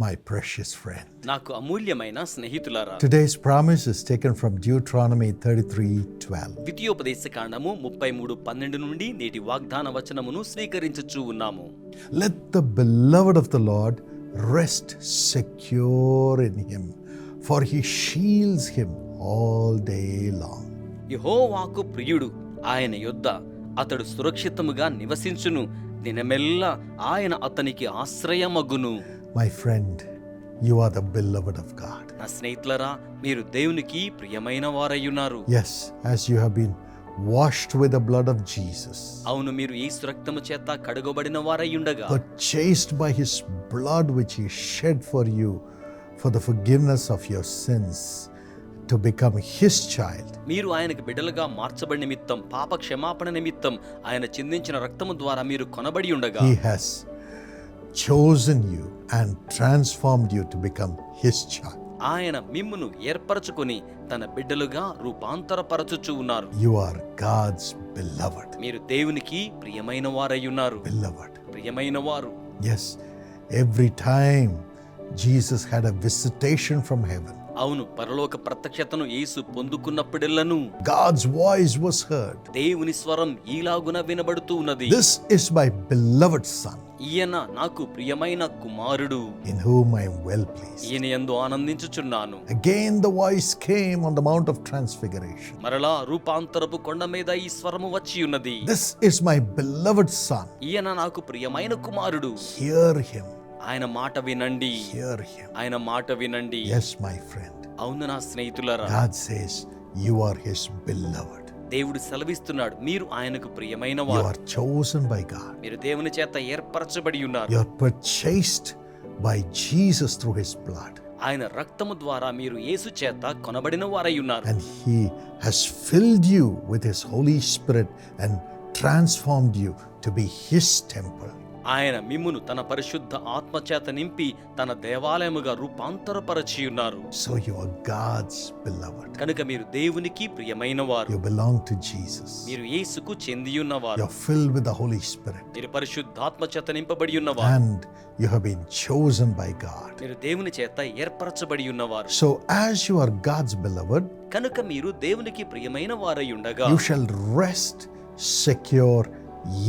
my precious friend. నాకు అమూల్యమైన స్నేహితులారా, Today's promise is taken from Deuteronomy 33:12. ద్వితీయోపదేశకాండము 33:12 నుండి నేటి వాగ్దాన వచనమును స్వీకరించుచూ ఉన్నాము. Let the beloved of the Lord rest secure in him, for he shields him all day long. యెహోవాకు ప్రియుడు ఆయన యొద్ద అతడు సురక్షితముగా నివసించును, దినమెల్లా ఆయన అతనికి ఆశ్రయమగును. My friend, you are the beloved of God. నా స్నేహితులారా, మీరు దేవునికి ప్రియమైన వారయ్యున్నారు. Yes, as you have been washed with the blood of Jesus, అవును, మీరు యేసు రక్తము చేత కడుగబడిన వారయ్యుండగా, purchased by his blood which he shed for you for the forgiveness of your sins, to become his child. మీరు ఆయనకు బిడ్డలుగా మార్చబడి నిమిత్తం, పాప క్షమాపణ నిమిత్తం ఆయన చిందించిన రక్తము ద్వారా మీరు కొనబడి ఉండగా, He has chosen you and transformed you to become his child. ఆయన మిమ్మును ఏర్పరచుకొని తన బిడ్డలుగా రూపాంతరపరచుచూ ఉన్నారు. You are God's beloved. మీరు దేవునికి ప్రియమైన వారయ్యున్నారు. Beloved. ప్రియమైన వారు. Yes, every time Jesus had a visitation from heaven, అవును, పరలోక ప్రత్యక్షతను యేసు పొందుకున్నప్పుడెల్లను God's voice was heard. దేవుని స్వరం ఈలాగున వినబడుతూ ఉన్నది. This is my beloved son, ఈయన నాకు ప్రియమైన కుమారుడు, in whom I am well pleased. ఈయన యందు ఆనందించుచున్నాను. Again the voice came on the Mount of Transfiguration. మరలా రూపాంతరపు కొండ మీద ఈ స్వరము వచ్చి ఉన్నది. This is my beloved son. ఈయన నాకు ప్రియమైన కుమారుడు, Hear him. ఆయన మాట వినండి. Hear him. ఆయన మాట వినండి. Yes, my friend. అవును నా స్నేహితులారా, God says you are his beloved. దేవుడు సెలవిస్తున్నాడు, మీరు ఆయనకు ప్రియమైన You వారు. are chosen by God. మీరు దేవుని చేత ఏర్పరచబడి ఉన్నారు. You are purchased by Jesus through his blood. ఆయన రక్తము ద్వారా మీరు యేసు చేత కొనబడిన వారై ఉన్నారు. And he has filled you with his Holy Spirit and transformed you to be his temple. ఆయన మిమ్మును తన పరిశుద్ధ ఆత్మ చేత నింపి తన దేవాలయముగా రూపాంతరపరచి ఉన్నారు. So you are God's beloved. కనుక మీరు దేవునికి ప్రియమైన వారు. You belong to Jesus. మీరు యేసుకు చెంది ఉన్నవారు. You're filled with the Holy Spirit. మీరు పరిశుద్ధాత్మ చేత నింపబడి ఉన్నవారు. And you have been chosen by God. మీరు దేవుని చేత ఏర్పరచబడి ఉన్నవారు. So as you are God's beloved, కనుక మీరు దేవునికి ప్రియమైన వారై ఉండగా, you shall rest secure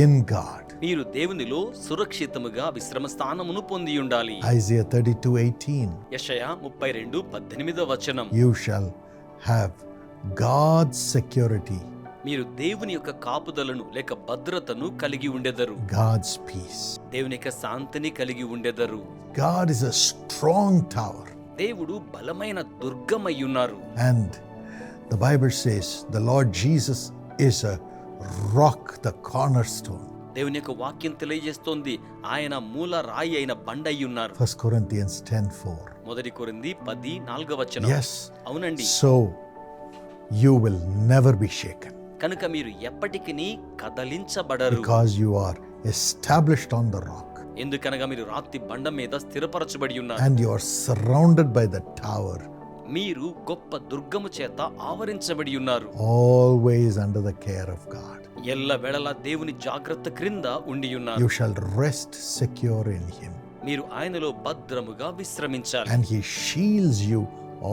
in God. మీరు దేవునిలో సురక్షితముగా విశ్రమ స్థానమును పొంది ఉండాలి. Isaiah 32:18. యెషయా 32:18 వచనం. You shall have God's security, మీరు దేవుని యొక్క కాపుదలను లేక భద్రతను కలిగి ఉండెదరు. God's peace. దేవుని యొక్క శాంతిని కలిగి ఉండెదరు. God is a strong tower. దేవుడు బలమైన దుర్గమై ఉన్నారు. And the Bible says the Lord Jesus is a rock, the cornerstone. దేవుని యొక్క వాక్యం తెలియజేస్తోంది, ఆయన మూల రాయి అయిన బండ అయి ఉన్నారు. 1 Corinthians 10:4. మొదటి కొరింథీ 10:4 వచనం. Yes. అవునండి. So you will never be shaken, కనుక మీరు ఎప్పటికీ కదలించబడరు. because you are established on the rock ఎందుకనగా మీరు రాతి బండ మీద స్థిరపరచబడి ఉన్నారు. and you are surrounded by the tower, మీరు గొప్ప దుర్గము చేత ఆవరించబడి ఉన్నారు. always under the care of God. ఎల్ల వేళలా దేవుని జాగ్రత్త క్రింద ఉండి ఉన్నారు. You shall rest secure in him, మీరు ఆయనలో భద్రముగా విశ్రమించాలి. and he shields you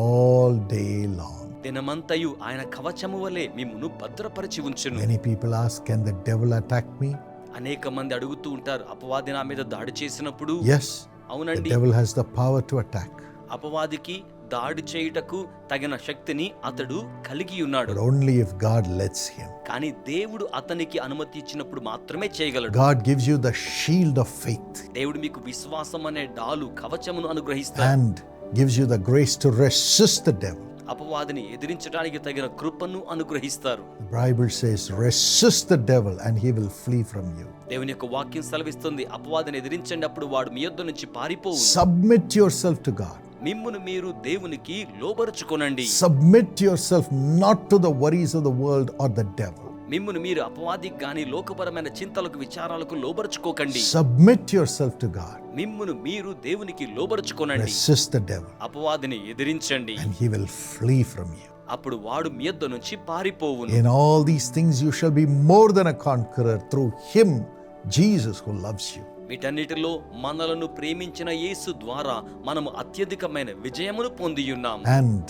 all day long. దినమంతయు ఆయన కవచము వలె మిమ్మును భద్రపరిచి ఉంచును. Many people ask, can the devil attack me? అనేక మంది అడుగుతూ ఉంటారు, అపవాది నా మీద దాడి చేసినప్పుడు. Yes, the అవునండి, devil has the power to attack, అపవాదికి దాడి చేయుటకు తగిన శక్తిని అతడు కలిగి ఉన్నాడు. but only if God lets him. కానీ దేవుడు అతనికి అనుమతి ఇచ్చినప్పుడు మాత్రమే చేయగలడు. God gives you the shield of faith దేవుడు మీకు విశ్వాసం అనే డాలు కవచమును అనుగ్రహిస్తాడు. and gives you the grace to resist the devil. అపవాదిని ఎదిరించడానికి తగిన కృపను అనుగ్రహిస్తారు. The Bible says, resist the devil and he will flee from you. దేవుని యొక్క వాక్యం సెలవిస్తుంది, అపవాదిని ఎదిరించండి, అప్పుడు వాడు మీ యొద్ద నుంచి పారిపోవు. Submit yourself to God. మిమ్మును మీరు దేవునికి లోబరుచుకొనండి. Submit yourself not to the worries of the world or the devil. మిమ్మును మీరు అపవాదికి గాని లోకపరమైన చింతలకు విచారాలకు లోబరుచుకోకండి. Submit yourself to God. మిమ్మును మీరు దేవునికి లోబరుచుకొనండి. Resist the devil అపవాదిని ఎదిరించండి, and he will flee from you. అప్పుడు వాడు మీ యొద్ద నుంచి పారిపోవును. In all these things you shall be more than a conqueror through him, Jesus, who loves you. వీటన్నిటిలో మనలను ప్రేమించిన యేసు ద్వారా మనము అత్యధికమైన విజయమును పొందియున్నాం. And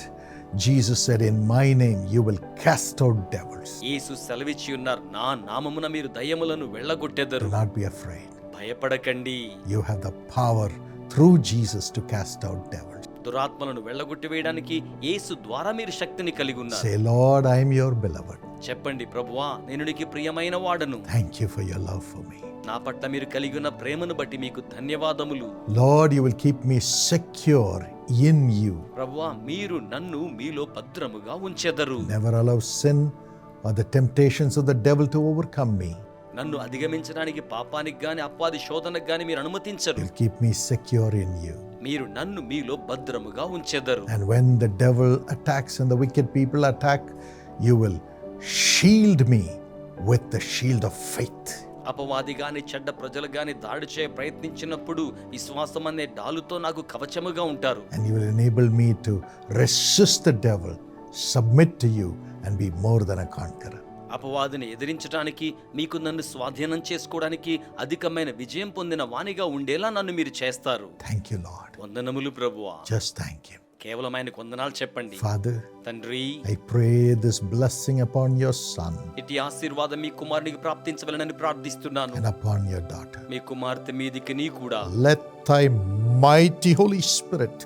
Jesus said, in my name you will cast out devils. యేసు సెలవిచ్చి ఉన్నారు, నా నామమున మీరు దయ్యములను వెళ్ళగొట్టెదరు. Do not be afraid. భయపడకండి. You have the power through Jesus to cast out devils. దురాత్మలను వెళ్ళగొట్టి వేయడానికి యేసు ద్వారా మీరు శక్తిని కలిగి ఉన్నారు. Say, Lord, I am your beloved. చెప్పండి, ప్రభువా నేను నీకు ప్రియమైన వాడను. Thank you for your love for me. నా పట్ల మీరు కలిగి ఉన్న ప్రేమను బట్టి మీకు ధన్యవాదములు. Lord, you will keep me secure in you. ప్రభువా మీరు నన్ను మీలో భద్రముగా ఉంచెదరు. Never allow sin or the temptations of the devil to overcome me. నన్ను అధిగమించడానికి పాపానికి గాని అప్పాది శోధనకు గాని మీరు అనుమతించరు. You'll keep me secure in you. మీరు నన్ను మీలో భద్రముగా ఉంచెదరు. And when the devil attacks and the wicked people attack, you will shield me with the shield of faith. అపవాది గాని చెడ్డ ప్రజలు గాని దాడి చేయ ప్రయత్నించినప్పుడు విశ్వాసం అనే డాలుతో నాకు కవచముగా ఉంటారు. And you will enable me to resist the devil, submit to you, and be more than a conqueror. అపవాదిని ఎదిరించడానికి మీకు నన్ను స్వాధీనం చేసుకోవడానికి అధికమైన విజయం పొందిన వానిగా ఉండేలా నన్ను మీరు చేస్తారు. Thank you, Lord. వందనములు ప్రభువా. Just thank him. కేవలం ఆయనకు వందనాలు చెప్పండి. Father, తండ్రి, I pray this blessing upon your son ఇటు ఆశీర్వాదం మీ కుమారునికి ప్రాప్తించవలెనని ప్రార్థిస్తున్నాను. and upon your daughter. మీ కుమార్తె మీదికి నీ కూడా Let thy mighty Holy Spirit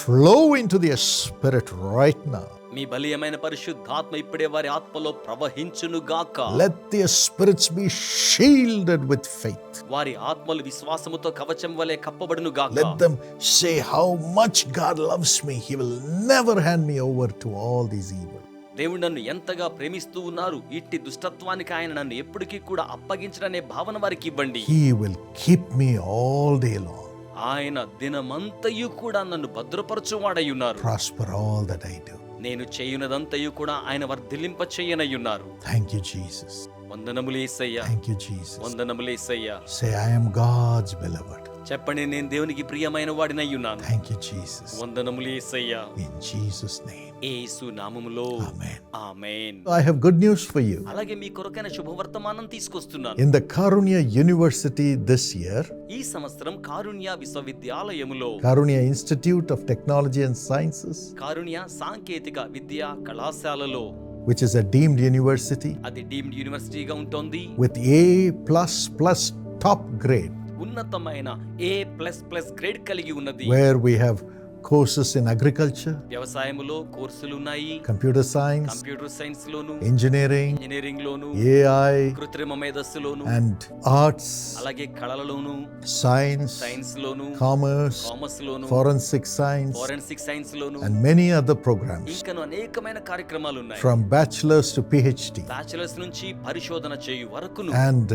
flow into their spirit right now. మీ బలీయమైన పరిశుద్ధాత్మ ఇప్పుడే వారి ఆత్మలో ప్రవహించును గాక. Let their spirits be shielded with faith. వారి ఆత్మలు విశ్వాసముతో కవచం వలె కప్పబడును గాక. Let them say how much God loves me. He will never hand me over to all these evil. దేవుడు నన్ను ఎంతగా ప్రేమిస్తూ ఉన్నారు, ఇట్టి దుష్టత్వానికి ఆయన నన్ను ఎప్పటికీ కూడా అప్పగించడనే భావన వారికి ఇవ్వండి. He will keep me all day long. ఆయన దినమంతయు కూడా నన్ను భద్రపరచువాడై ఉన్నారు. Prosper all that I do. నేను చేయునదంతయు కూడా ఆయన వర్ధిల్లింప చేయనయ్యున్నారు. Thank you, Jesus. వందనములు యేసయ్యా. Thank you, Jesus. వందనములు యేసయ్యా. Say, I am God's beloved. చెప్పండి, నేను దేవునికి ప్రియమైన వాడినయ్యున్నాను. Thank you, Jesus. వందనములు యేసయ్యా. In Jesus' name. యేసు నామములో Amen. Amen. I have good news for you. అలాగే మీ కొరకైన శుభవర్తమానం తీసుకొస్తున్నాను. In the Karunya University this year, ఈ సంవత్సరం కారుణ్య విశ్వవిద్యాలయములో Karunya Institute of Technology and Sciences, కారుణ్య సాంకేతిక విద్యా కళాశాలలో, which is a deemed university అది డీమ్డ్ యూనివర్సిటీగా ఉంటుంది, with A++ top grade, ఉన్నతమైన A++ గ్రేడ్ కలిగి ఉన్నది. where we have courses in agriculture, వ్యవసాయములో కోర్సులు ఉన్నాయి, computer science, కంప్యూటర్ సైన్స్ లోను, engineering, ఇంజనీరింగ్ లోను, AI, కృత్రిమ మేధస్సులోను, and arts, అలాగే కళలలోను, science, science loan, commerce, commerce loan, forensic science, forensic science loan, and many other programs, ఇంకను అనేకమైన కార్యక్రమాలు ఉన్నాయి. from bachelor's to PhD, bachelors నుంచి పరిశోధన చేయు వరకును, and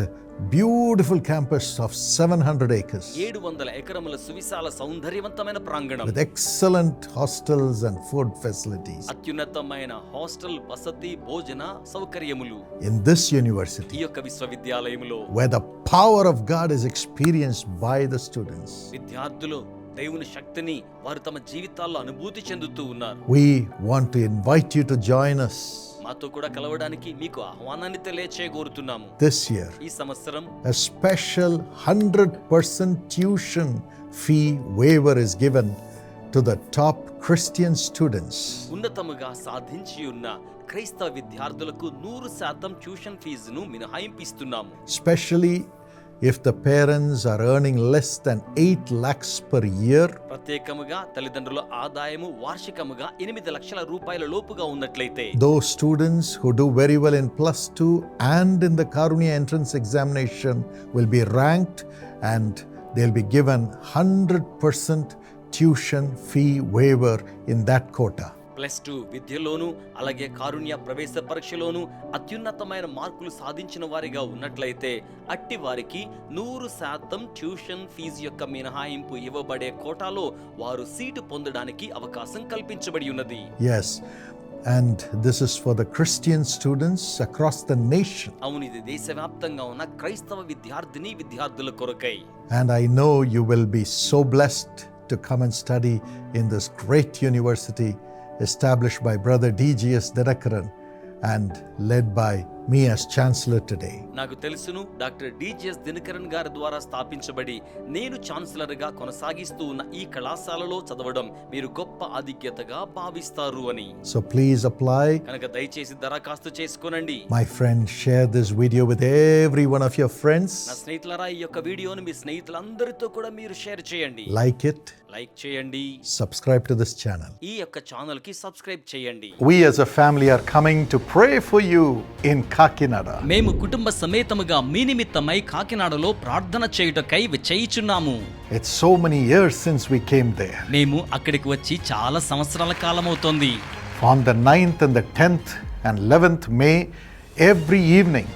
beautiful campus of 700 acres 700 ఎకరముల సువిశాల సౌందర్యవంతమైన ప్రాంగణం, with excellent hostels and food facilities. అత్యున్నతమైన హాస్టల్ వసతి భోజన సౌకర్యములు. In this ఈ university, యొక్క విశ్వవిద్యాలయంలో where the power of God is experienced by the students, విద్యార్థులు దేవుని శక్తిని వారు తమ జీవితాల్లో అనుభూతి చెందుతూ ఉన్నారు. we want to invite you to join us మాతో కూడా కలవడానికి మీకు ఆహ్వానాన్ని తెలియచేయగోరుతున్నాము. this year. ఈ సంవత్సరం A special 100% tuition fee waiver is given to the top Christian students. ఉన్నతముగా సాధించి ఉన్న క్రైస్తవ విద్యార్థులకు 100% ట్యూషన్ ఫీజును మినహాయింపిస్తున్నాము. Especially if the parents are earning less than 8 lakhs per year, ప్రత్యేకముగా తల్లిదండ్రుల ఆదాయము వార్షికముగా 8 లక్షల రూపాయల లోపుగా ఉన్నట్లయితే, those students who do very well in +2 and in the Karunya entrance examination will be ranked and they'll be given 100% tuition fee waiver in that quota. +2 విద్యలోను అలాగే కారుణ్య ప్రవేశ పరీక్షలోను అత్యున్నతమైన మార్కులు సాధించిన వారిగా ఉన్నట్లయితే అట్టి వారికి 100% ట్యూషన్ ఫీజు యొక్క మినహాయింపు ఇవ్వబడే కోటాలో వారు సీటు పొందడానికి అవకాశం కల్పించబడి ఉన్నది. Yes, and this is for the Christian students across the nation. అవును, ఇది దేశవ్యాప్తంగా ఉన్న క్రైస్తవ విద్యార్థుల కొరకై. And I know you will be so blessed to come and study in this great university established by Brother D.G.S. Dinakaran, and led by me as chancellor today. నాకు తెలుసును, doctor DGS Dinakaran గారి ద్వారా స్థాపించబడి నేను ఛాన్సలర్ గా కొనసాగిస్తూ ఉన్న ఈ కళాశాలలో చదవడం మీరు గొప్ప ఆధిక్యతగా భావిస్తారు అని. So please apply. కనుక దయచేసి దరఖాస్తు చేసుకోనండి. My friend, share this video with every one of your friends. నా స్నేహితులారా, ఈ యొక్క వీడియోను మీ స్నేహితులందరితో కూడా మీరు షేర్ చేయండి. Like it. లైక్ చేయండి. Subscribe to this channel. ఈ యొక్క ఛానల్ కి సబ్స్క్రైబ్ చేయండి. We as a family are coming to pray for you in Kakinada. మేము కుటుంబ సమేతముగా మీ నిమిత్తమై కాకినాడలో ప్రార్థన చేయుటకై విచ్చేయుచున్నాము. It's so many years since we came there. మేము అక్కడికి వచ్చి చాలా సంవత్సరాల కాలమవుతోంది. On the 9th and the 10th and 11th May, every evening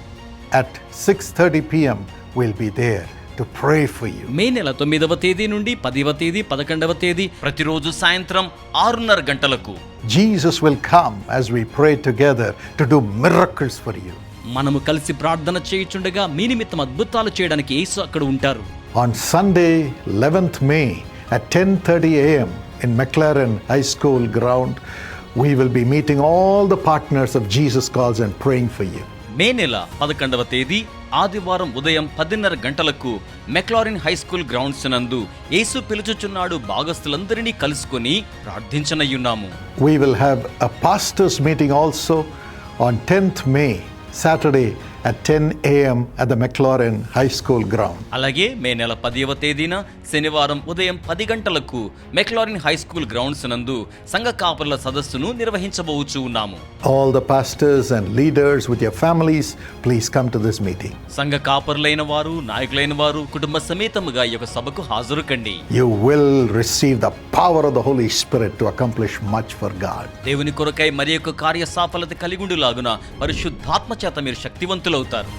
at 6:30 p.m. we'll be there to pray for you. మే నెల 9వ తేదీ నుండి 10వ తేదీ 11వ తేదీ ప్రతిరోజు సాయంత్రం 6:30 గంటలకు Jesus will come as we pray together to do miracles for you. మనము కలిసి ప్రార్థన చేయుచుండగా మీ నిమిత్తం అద్భుతాలు చేయడానికి యేసు అక్కడ ఉంటారు. On Sunday 11th May at 10:30 a.m. in McLaren High School ground, we will be meeting all the partners of Jesus Calls and praying for you. మే నెల 11వ తేదీ ఆదివారం ఉదయం 10:30 గంటలకు మెక్లారిన్ హై స్కూల్ గ్రౌండ్స్ నందు యేసు పిలుచుచున్నాడు భాగస్తులందరినీ కలుసుకొని ప్రార్థించనయ్యున్నాము. We will have a pastors meeting also on 10th May, Saturday at 10 a.m. at the McLaren High School ground. అలాగే మే నెల 10వ తేదీన శనివారం ఉదయం 10 గంటలకు మెక్లారిన్ హై స్కూల్ గ్రౌండ్స్ నందు సంఘ కాపరుల సదస్సును నిర్వహించబోచు ఉన్నాము. All the pastors and leaders with your families, please come to this meeting. సంఘ కాపరులైన వారు, నాయకులైన వారు కుటుంబ సమేతముగా ఈ యొక్క సభకు హాజరు కండి. You will receive the power of the Holy Spirit to accomplish much for God. దేవుని కొరకై మరి యొక్క కార్య సాఫలత కలిగుండులాగున పరిశుద్ధాత్మ చేత మీరు శక్తివంతులవుతారు.